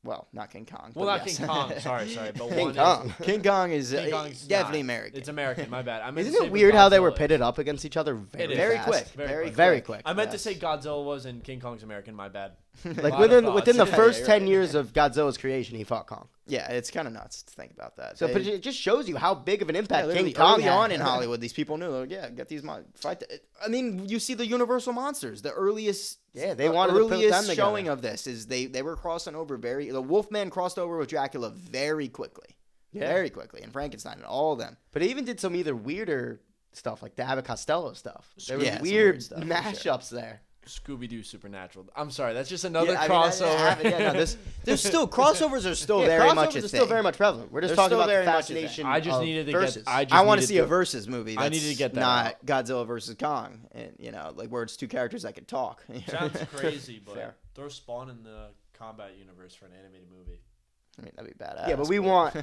Well, not King Kong. Well, but not yes. King Kong. Sorry, but King one Kong. King Kong is King Kong's definitely not. American. It's American. My bad. I meant Isn't to say it what weird how they were Godzilla is. pitted up against each other very, is. very fast? quick. Very Very quick. Very quick. I meant to yes. say Godzilla was and King Kong's American. My bad. Like Lot of within the thoughts. first you're 10 right. years of Godzilla's creation, he fought Kong. Yeah, it's kind of nuts to think about that. So They- but it just shows you how big of an yeah, impact literally King Kong early had. on in Hollywood, these people knew, like, yeah, get these fight. I mean, you see the Universal monsters. The earliest, Yeah, they wanted to put them earliest together. showing of this is they were crossing over the Wolfman crossed over with Dracula very quickly, very quickly, and Frankenstein and all of them. But it even did some either weirder stuff like the Abbott Costello stuff. There was Yeah, some weird weird stuff, for mashups there. Scooby-Doo Supernatural. I'm sorry, that's just another Yeah, I mean, crossover. there's still crossovers are still very crossovers much a are thing. still very much prevalent. We're just They're talking still about the very much a thing. fascination. I just of needed to versus. get. I want to see a versus movie. I needed to get that not out. Godzilla versus Kong, and like where it's two characters that can talk. Sounds crazy, but Fair. throw Spawn in the combat universe for an animated movie. I mean, that'd be badass. Yeah, but we want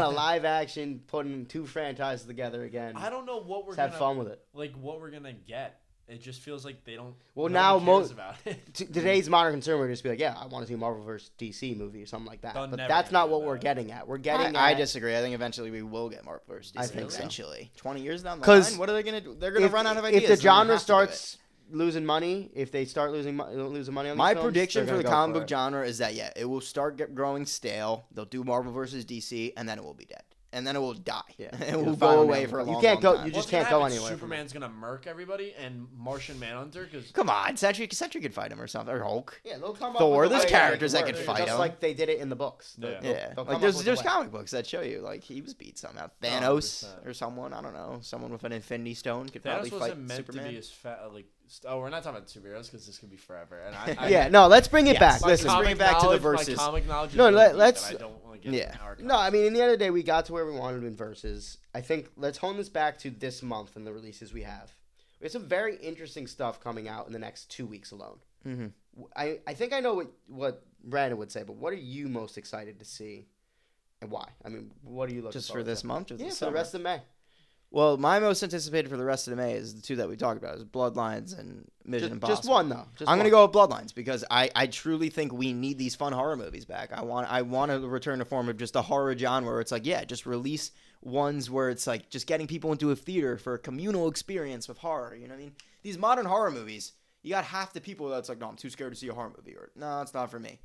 a live action putting two franchises together again. I don't know what we're Let's have fun with it. Like what we're gonna get. It just feels like they don't. Well, nobody now cares about it. Today's modern consumer would just be like, yeah, I want to see a Marvel vs. DC movie or something like that. They'll But never that's do not what that. we're getting at. We're getting I at disagree. I think eventually we will get Marvel versus DC. I think so. eventually, 20 years down the 'Cause line, what are they gonna do? They're gonna run out of ideas. If the and they're gonna genre have to do it. starts losing money, if they start losing money on My these films, prediction they're for the gonna go comic book it. genre is that it will start growing stale. They'll do Marvel versus DC, and then it will be dead, and then it will die. Yeah. It will You'll go find away out. for a You long, can't long go- time. you just What's gonna can't go happen? anywhere from Superman's gonna murk everybody and Martian Manhunter because Come on, Sentry could fight him or something, or Hulk. Yeah, they'll come Thor, up with a there's way characters to that make could it fight work, just him. like they did it in the books. Yeah. Yeah, they'll like come there's up with a way. comic books that show you like he was beat somehow. Thanos 100%. or someone, I don't know, someone with an Infinity Stone could Thanos probably fight wasn't meant Superman. to be as fat. Like, we're not talking about superheroes because this could be forever. And Yeah, no, let's bring it Yes. back. My Listen, com- bring it back to the verses. My comic knowledge is No, really deep, let's- and I don't want to get Yeah. in our no, I mean, in the end of the day, we got to where we wanted in versus. I think let's hone this back to this month and the releases we have. We have some very interesting stuff coming out in the next 2 weeks alone. Mm-hmm. I think I know what Brandon would say, but what are you most excited to see, and why? I mean, what are you looking Just for forward this to? month or Yeah, this for the summer? rest of May. Well, my most anticipated for the rest of the May is the two that we talked about, is Bloodlines and Mission Impossible. Just one though. I'm gonna go with Bloodlines because I truly think we need these fun horror movies back. I want to return to form of just a horror genre where it's like, yeah, just release ones where it's like just getting people into a theater for a communal experience with horror. You know what I mean? These modern horror movies, you got half the people that's like, no, I'm too scared to see a horror movie, or no, it's not for me.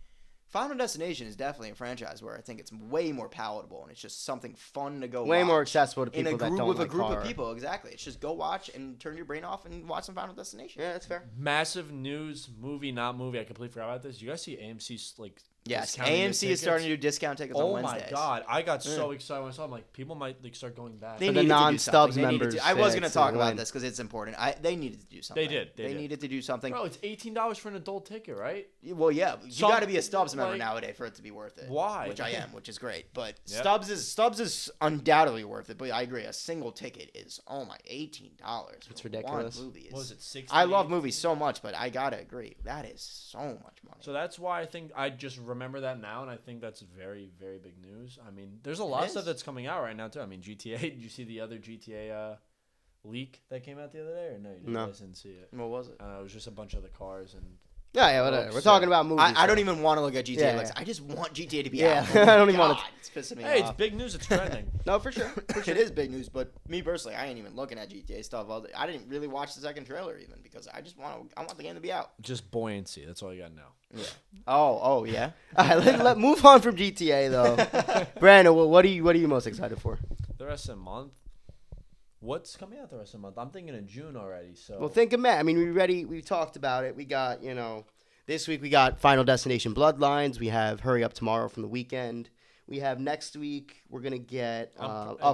Final Destination is definitely a franchise where I think it's way more palatable and it's just something fun to go Way watch. more accessible to In people a that group don't with like a group horror. of people, exactly. It's just go watch and turn your brain off and watch some Final Destination. Yeah, that's fair. Massive news, not movie. I completely forgot about this. You guys see AMC's like Yes, discounting their AMC is tickets? starting to do discount tickets on Oh Wednesdays. my god, I got so excited when I saw. I'm like, people might like start going back. They For the needed to do non-Stubbs something. They needed members, to- I was yeah, going to it's talk a about win. this because it's important. They needed to do something. They did. They did. needed to do something. Bro, it's $18 for an adult ticket, right? Well, yeah, you Some- got to be a Stubbs member like- nowadays for it to be worth it. Why? Which I am, which is great. But Yep. Stubbs is undoubtedly worth it. But I agree, a single ticket is $18. It's for ridiculous. One movie. What was it 60? I love movies so much, but I gotta agree, that is so much money. So that's why I think I just remember that now, and I think that's very, very big news. I mean, there's a lot of is. stuff that's coming out right now too. I mean, GTA. Did you see the other GTA leak that came out the other day, or no? You didn't, No. you guys didn't see it. What was it? It was just a bunch of the cars and. Yeah, whatever. We're shit. talking about movies. I don't so- even want to look at GTA. Yeah, Like, yeah. I just want GTA to be Yeah, out. I don't even wanna- God, it's pissing me Hey, it's off. big news. It's trending. No, for sure. It is big news, but me personally, I ain't even looking at GTA stuff. I didn't really watch the second trailer even because I want the game to be out. Just buoyancy. That's all you got to know. Yeah. Oh yeah. All right, let move on from GTA though. Brandon, what are you most excited for? The rest of the month. What's coming out the rest of the month? I'm thinking of June already. So. Well, think of Matt. I mean, we talked about it. We got, this week we got Final Destination Bloodlines. We have Hurry Up Tomorrow from the weekend. We have next week, we're going to get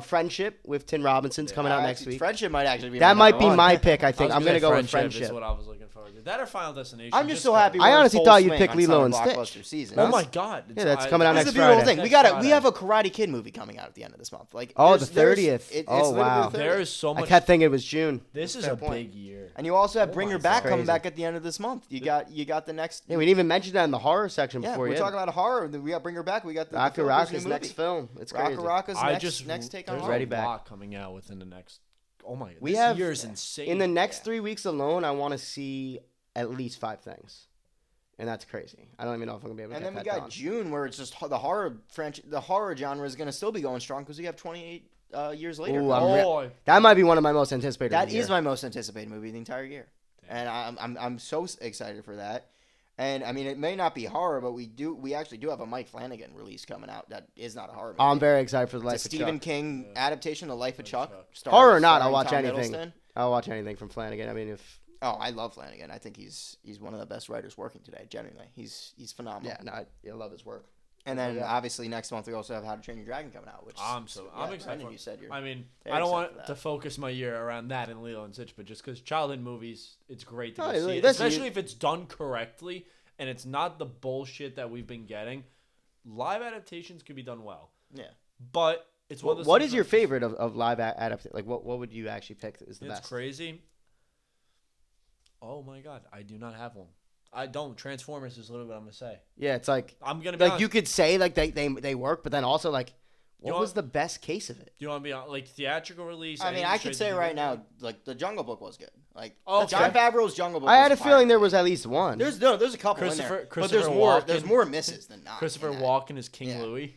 Friendship with Tim Robinson's coming out next week. Friendship might actually be That my might be number one. my pick, I I think. was I'm going to gonna go with say Friendship. Is what I was looking forward to. That or Final Destination. I'm just so for- happy. I we're in honestly full thought you'd swing pick on Lilo and summer Stitch. blockbuster season. Oh my God! Yeah, that's coming out This next is the beautiful Friday. thing. Next We have a Karate Kid movie coming out at the end of this month. Like Oh, there's- the 30th. it's Oh, literally wow. the There 30th. is so I much. kept thinking it was June. This is Fair a point. big year. And you also have Oh Bring my Her Back God. coming Crazy. back at the end of this month. You got the next. Yeah, we didn't even mention that in the horror section Yeah, before we're you. talking about horror. We got Bring Her Back. We got the Rocka Philip's Rocka's new next movie. film. It's crazy. Rocka Rocka's I next just next take on there's horror. Ready a back. lot coming out within the next. Oh my! We this have- year is insane. In the next Yeah. 3 weeks alone, I want to see at least 5 things. And that's crazy. I don't even know if I'm going to be able to And get then we that got done. June, where it's just the horror genre is going to still be going strong because we have 28 years later. Ooh, coming. That might be one of my most anticipated. That of the is year. my most anticipated movie of the entire year, and I'm so excited for that. And I mean, it may not be horror, but we actually do have a Mike Flanagan release coming out that is not a horror movie. I'm very excited for the It's Life a of Stephen Chuck. King adaptation, The Life of Chuck. Horror or not, I'll starring watch Tom anything. Hiddleston. I'll watch anything from Flanagan. I mean, if Oh, I love Flanagan. I think he's one of the best writers working today. Genuinely, he's phenomenal. yeah, no, I love his work. And then obviously next month we also have How to Train Your Dragon coming out, which I'm excited. You said I mean, I don't want to focus my year around that and Lilo and Stitch, but just because childhood movies, it's great to see it, especially if it's done correctly and it's not the bullshit that we've been getting. Live adaptations could be done well. Yeah, but it's one of those. What is your favorite of live adaptation? Like, what would you actually pick is the best? It's crazy. Oh my god, I do not have one. I don't. Transformers is literally what I'm gonna say. Yeah, it's like I'm gonna be like honest. you could say like they work, but then also like what was the best case of it? Do you want to be on like theatrical release? I mean, I could say right now, like the Jungle Book was good. Like Oh, Jon Favreau's Jungle Book. I had a feeling there was at least one. There's a couple in there, but there's more. There's more misses than not. Christopher Walken is King Louis.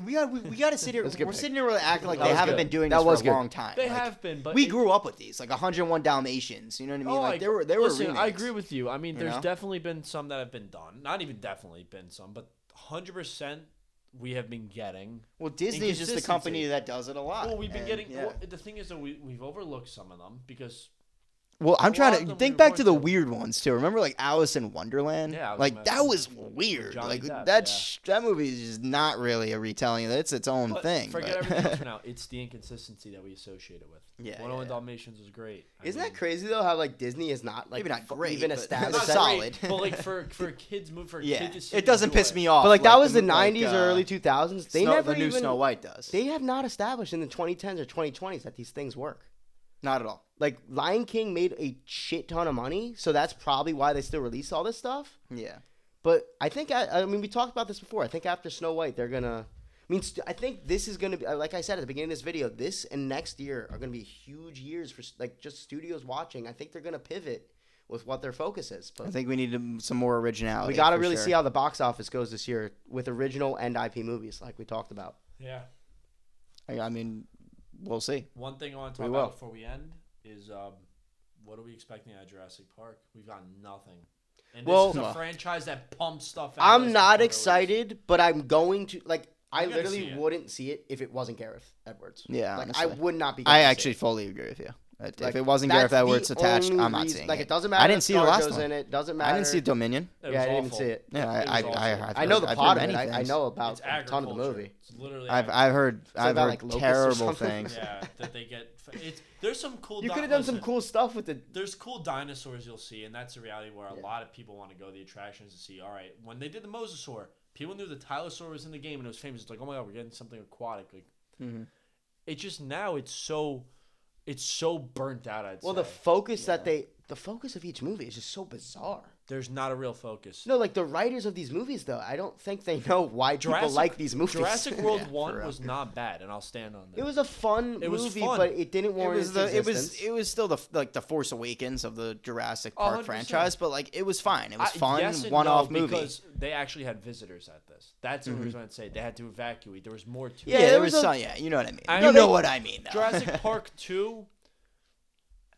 We got to sit here. We're sitting here really acting like That they was haven't good. been doing That this was for a good. long time. They Like, have been, but we grew up with these, like 101 Dalmatians. You know what I mean? Like they were listen, remakes. I agree with you. I mean, there's know? definitely been some that have been done. Not even definitely been some, but 100% we have been getting. Well, Disney is just the company that does it a lot. Well, we've been getting. Yeah. Well, the thing is that we've overlooked some of them because. Well, I'm A lot trying of to them think we back to the weren't weird ones too. Remember, like Alice in Wonderland? Yeah, like that was weird. Johnny Like Depp, that movie is just not really a retelling. It's its own But thing. forget but- everything else for now. It's the inconsistency that we associate it with. Yeah, 101 yeah. Dalmatians was great. Isn't that crazy though? How like Disney is not like Maybe not great, even but established. not that- solid. But like for kids, Yeah, kids to see it doesn't enjoy piss me off. But like that was the like, '90s or early 2000s. They never the new even Snow White does. they have not established in the 2010s or 2020s that these things work. Not at all. Like Lion King made a shit ton of money, so that's probably why they still release all this stuff. Yeah. But I think I mean we talked about this before. I think after Snow White they're gonna. I mean I think this is gonna be like I said at the beginning of this video. This and next year are gonna be huge years for like just studios watching. I think they're gonna pivot with what their focus is. But I think we need some more originality. we got to for really sure. see how the box office goes this year with original and IP movies, like we talked about. Yeah. I mean, we'll see. One thing I want to We talk will. about before we end is what are we expecting at Jurassic Park? We've got nothing. And this is a franchise that pumps stuff out. I'm not excited, but I'm going to like. I I'm gonna literally see it. wouldn't see it if it wasn't Gareth Edwards. Yeah, like honestly. I would not be. I going to see actually it. fully agree with you. If Like, it wasn't that's Gareth Edwards the attached, only I'm not reason- seeing like it. it doesn't matter. I didn't see the last ScarJo's one. in it. Doesn't matter. I didn't see Dominion. It Yeah, was I didn't even awful. see it. Yeah, It was awful. I know the I've plot heard of it. many I things. know It's about a ton of the agriculture. movie. It's literally. I've heard about, like, locusts or terrible something? things. Yeah, that they get. There's some cool. You could have done some cool stuff with it. There's cool dinosaurs you'll see, and that's a reality where a lot of people want to go to the attractions to see. All right, when they did the Mosasaur, people knew the Tylosaur was in the game and it was famous. It's like, oh my god, we're getting something aquatic. Like, It's just now it's so burnt out. I'd Well, say. the focus of each movie is just so bizarre. There's not a real focus. No, like the writers of these movies, though, I don't think they know why people like these movies. Jurassic World Yeah, for 1 real. was not bad, and I'll stand on that. It was a fun It was movie, fun. but it didn't It warrant was its the existence. it was still the Force Awakens of the Jurassic Park 100%. franchise, but like it was fine. It was fun, yes and one-off no, movie. because they actually had visitors at this. That's the reason I'd say they had to evacuate. There was more to Yeah, Yeah, it. there was was a- some. Yeah, you know what I mean. I You know know they- what I mean, though. Jurassic Park 2,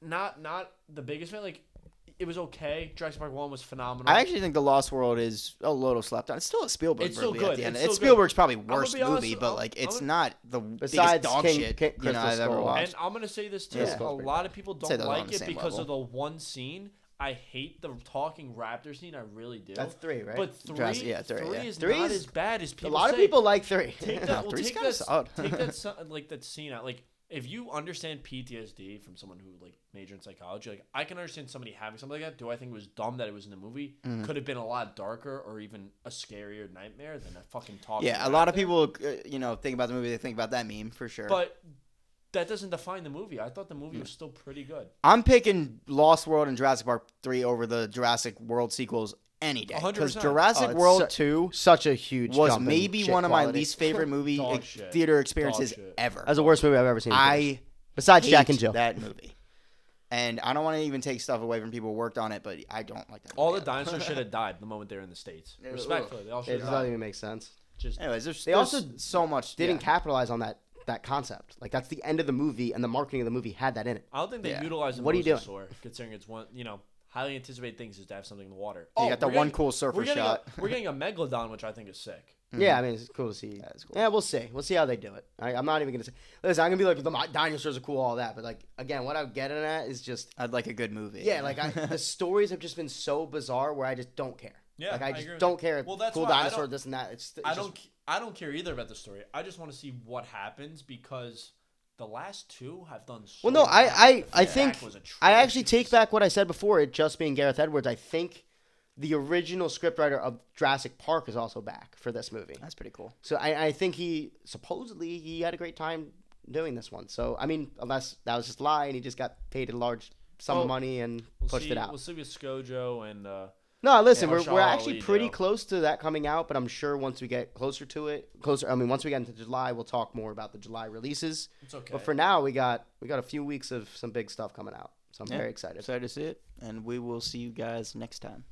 not the biggest fan. Like, it was okay. Jurassic Park 1 was phenomenal. I actually think The Lost World is a little slept on. It's still a Spielberg It's still movie at good. the end. It's It's still good. Spielberg's probably gonna worst be honest movie, with- but like it's I'm- not the biggest Besides dog King- shit King- I've Crystal ever Skull. watched. And I'm gonna say this too: Yeah. a lot of people Say don't they're on like the it same because of level. the one scene. I hate the talking raptor scene. I really do. That's 3, right? But three, Jurassic- yeah, three, yeah. is 3 not is- as bad as a people lot of say. people like 3. Take No, that. Well, three's take kinda that. solid. Take that. Like that scene out. Like if you understand PTSD from someone who like majored in psychology, like I can understand somebody having something like that. Do I think it was dumb that it was in the movie? Could have been a lot darker or even a scarier nightmare than a fucking talking. Yeah, a lot of raptor. people, think about the movie. They think about that meme for sure. But that doesn't define the movie. I thought the movie was still pretty good. I'm picking Lost World and Jurassic Park 3 over the Jurassic World sequels any day. Because 100%. Jurassic it's World 2 Such a huge was jump in maybe shit one of my quality. least favorite movie Dog shit. theater experiences Dog shit. ever. That's the worst movie I've ever seen. I besides hate Jack and Jill. that movie. And I don't want to even take stuff away from people who worked on it, but I don't like that All movie the dinosaurs should have died the moment they were in the States. Ugh. Respectfully, they all should It have doesn't died. even make sense. Just Anyways, there's also so much. Didn't yeah. capitalize on that concept. Like that's the end of the movie, and the marketing of the movie had that in it. I don't think they Yeah. utilize the What are you doing? mosasaur, considering it's one, highly anticipated things is to have something in the water. You got the we're one getting- cool surfer we're getting shot. we're getting a megalodon, which I think is sick. Yeah, I mean it's cool to see. That is cool. Yeah, we'll see. We'll see how they do it. I'm not even gonna say. Listen, I'm gonna be like the dinosaurs are cool, all that, but like again, what I'm getting at is just I'd like a good movie. yeah, like the stories have just been so bizarre where I just don't care. Yeah, like I agree just with don't you. care. Well, that's cool why I dinosaur, don't- this and that. It's I don't care either about the story. I just want to see what happens because the last two have done so Well, no, well. I The think feedback was I actually take atrocious. back what I said before. It just being Gareth Edwards. I think the original scriptwriter of Jurassic Park is also back for this movie. That's pretty cool. So I think he had a great time doing this one. So I mean, unless that was just a lie and he just got paid a large sum of money and pushed it out. We'll see with ScoJo and No, listen, Yeah, we're Mahershala actually Ali, pretty Joe. close to that coming out, but I'm sure once we get closer to it, once we get into July, we'll talk more about the July releases. it's okay. But for now, we got a few weeks of some big stuff coming out. So I'm very excited. Excited to see it, and we will see you guys next time.